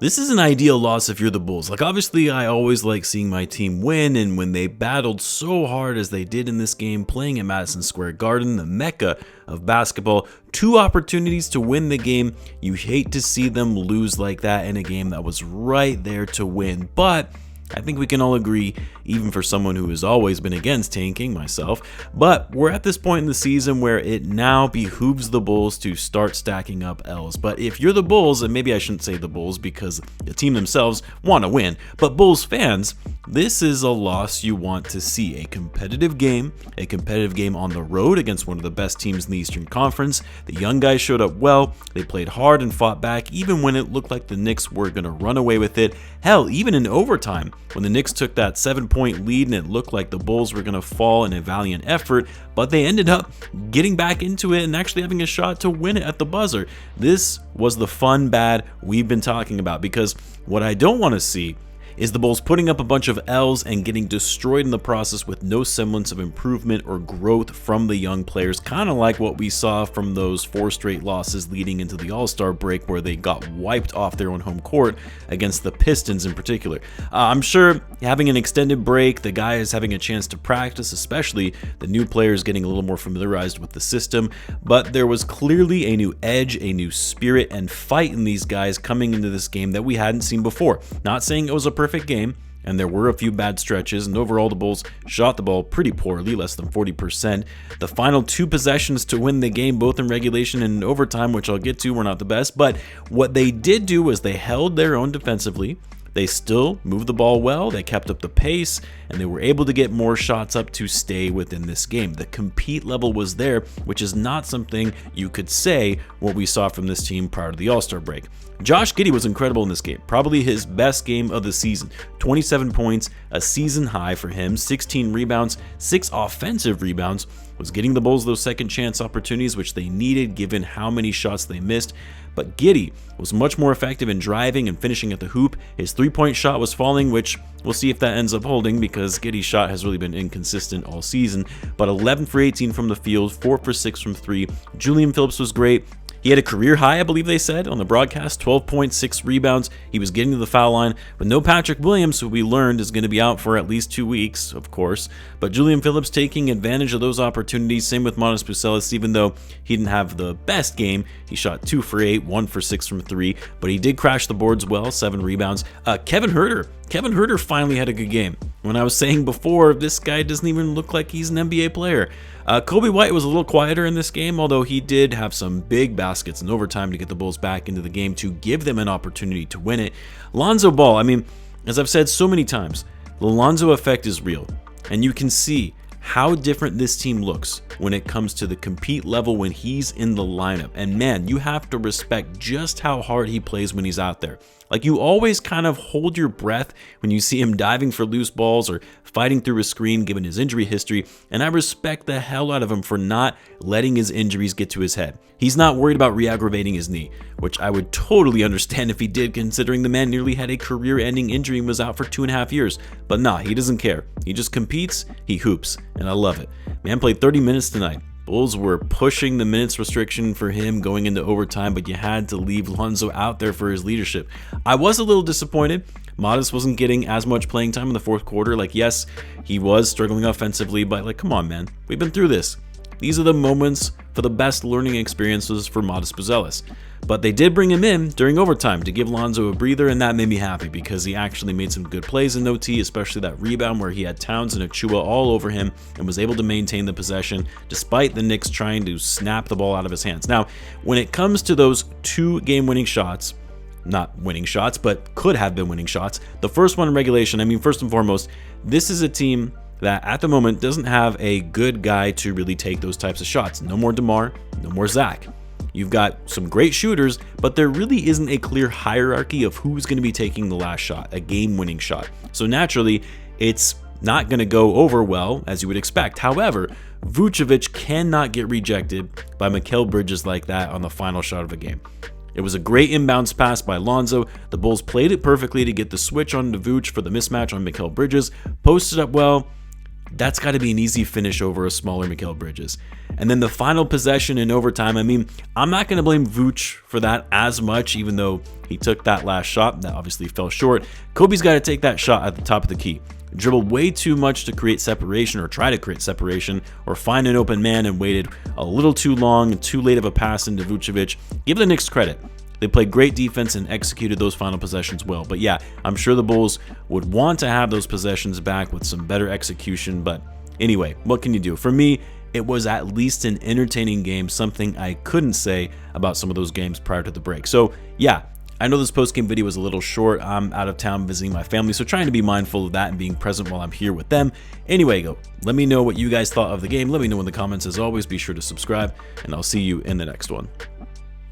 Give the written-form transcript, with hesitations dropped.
This is an ideal loss if you're the Bulls. Like, obviously, I always like seeing my team win, and when they battled so hard as they did in this game, playing at Madison Square Garden, the mecca of basketball, 2 opportunities to win the game, you hate to see them lose like that in a game that was right there to win. But I think we can all agree, even for someone who has always been against tanking, myself, but we're at this point in the season where it now behooves the Bulls to start stacking up L's. But if you're the Bulls, and maybe I shouldn't say the Bulls because the team themselves want to win, but Bulls fans, this is a loss you want to see. A competitive game on the road against one of the best teams in the Eastern Conference. The young guys showed up well, they played hard and fought back, even when it looked like the Knicks were going to run away with it. Hell, even in overtime, when the Knicks took that 7-point lead and it looked like the Bulls were going to fall in a valiant effort, but they ended up getting back into it and actually having a shot to win it at the buzzer. This was the fun bad we've been talking about, because what I don't want to see is the Bulls putting up a bunch of L's and getting destroyed in the process with no semblance of improvement or growth from the young players, kind of like what we saw from those 4 straight losses leading into the All-Star break where they got wiped off their own home court against the Pistons in particular. I'm sure having an extended break, the guys having a chance to practice, especially the new players getting a little more familiarized with the system, but there was clearly a new edge, a new spirit and fight in these guys coming into this game that we hadn't seen before. Not saying it was a perfect game, and there were a few bad stretches, and overall the Bulls shot the ball pretty poorly, less than 40%. The final 2 possessions to win the game, both in regulation and in overtime, which I'll get to, were not the best, but what they did do was they held their own defensively. They still moved the ball well, they kept up the pace, and they were able to get more shots up to stay within this game. The compete level was there, which is not something you could say what we saw from this team prior to the All-Star break. Josh Giddey was incredible in this game, probably his best game of the season. 27 points, a season high for him, 16 rebounds, 6 offensive rebounds, was getting the Bulls those second chance opportunities which they needed given how many shots they missed. But Giddey was much more effective in driving and finishing at the hoop. His 3-point shot was falling, which we'll see if that ends up holding because Giddey's shot has really been inconsistent all season. But 11 for 18 from the field, 4 for 6 from 3. Julian Phillips was great. He had a career high, I believe they said, on the broadcast, 12.6 rebounds. He was getting to the foul line, but no Patrick Williams, who we learned is going to be out for at least 2 weeks, of course. But Julian Phillips taking advantage of those opportunities, same with Matas Buzelis, even though he didn't have the best game. He shot 2 for 8, 1 for 6 from 3, but he did crash the boards well, 7 rebounds. Kevin Huerter finally had a good game. When I was saying before, this guy doesn't even look like he's an NBA player. Kobe White was a little quieter in this game, although he did have some big baskets in overtime to get the Bulls back into the game to give them an opportunity to win it. Lonzo Ball, I mean, as I've said so many times, the Lonzo effect is real, and you can see how different this team looks when it comes to the compete level when he's in the lineup. And man, you have to respect just how hard he plays when he's out there. Like, you always kind of hold your breath when you see him diving for loose balls or fighting through a screen given his injury history, and I respect the hell out of him for not letting his injuries get to his head. He's not worried about re-aggravating his knee, which I would totally understand if he did, considering the man nearly had a career-ending injury and was out for 2.5 years. But nah, he doesn't care. He just competes, he hoops, and I love it. Man played 30 minutes tonight. Bulls were pushing the minutes restriction for him going into overtime, but you had to leave Lonzo out there for his leadership. I was a little disappointed. Matas wasn't getting as much playing time in the fourth quarter. Like, yes, he was struggling offensively, but like, come on, man. We've been through this. These are the moments for the best learning experiences for Matas Buzelis. But they did bring him in during overtime to give Lonzo a breather, and that made me happy because he actually made some good plays in OT, especially that rebound where he had Towns and Achua all over him and was able to maintain the possession despite the Knicks trying to snap the ball out of his hands. Now, when it comes to those 2 game-winning shots, not winning shots, but could have been winning shots, the first one in regulation, I mean, first and foremost, this is a team that at the moment doesn't have a good guy to really take those types of shots. No more DeMar, no more Zach. You've got some great shooters, but there really isn't a clear hierarchy of who's going to be taking the last shot, a game-winning shot. So naturally, it's not going to go over well, as you would expect. However, Vucevic cannot get rejected by Mikal Bridges like that on the final shot of a game. It was a great inbounds pass by Lonzo. The Bulls played it perfectly to get the switch on to Vooch for the mismatch on Mikal Bridges, posted up well. that's got to be an easy finish over a smaller Mikal Bridges. And then the final possession in overtime, I mean, I'm not going to blame Vooch for that as much, even though he took that last shot. That obviously fell short. Kobe's got to take that shot at the top of the key. Dribbled way too much to create separation or try to create separation or find an open man, and waited a little too long and too late of a pass into Vucevic. Give the Knicks credit. They played great defense and executed those final possessions well. But yeah, I'm sure the Bulls would want to have those possessions back with some better execution. But anyway, what can you do? For me, it was at least an entertaining game, something I couldn't say about some of those games prior to the break. So yeah, I know this post-game video was a little short. I'm out of town visiting my family, so trying to be mindful of that and being present while I'm here with them. Anyway, let me know what you guys thought of the game. Let me know in the comments. As always, be sure to subscribe, and I'll see you in the next one.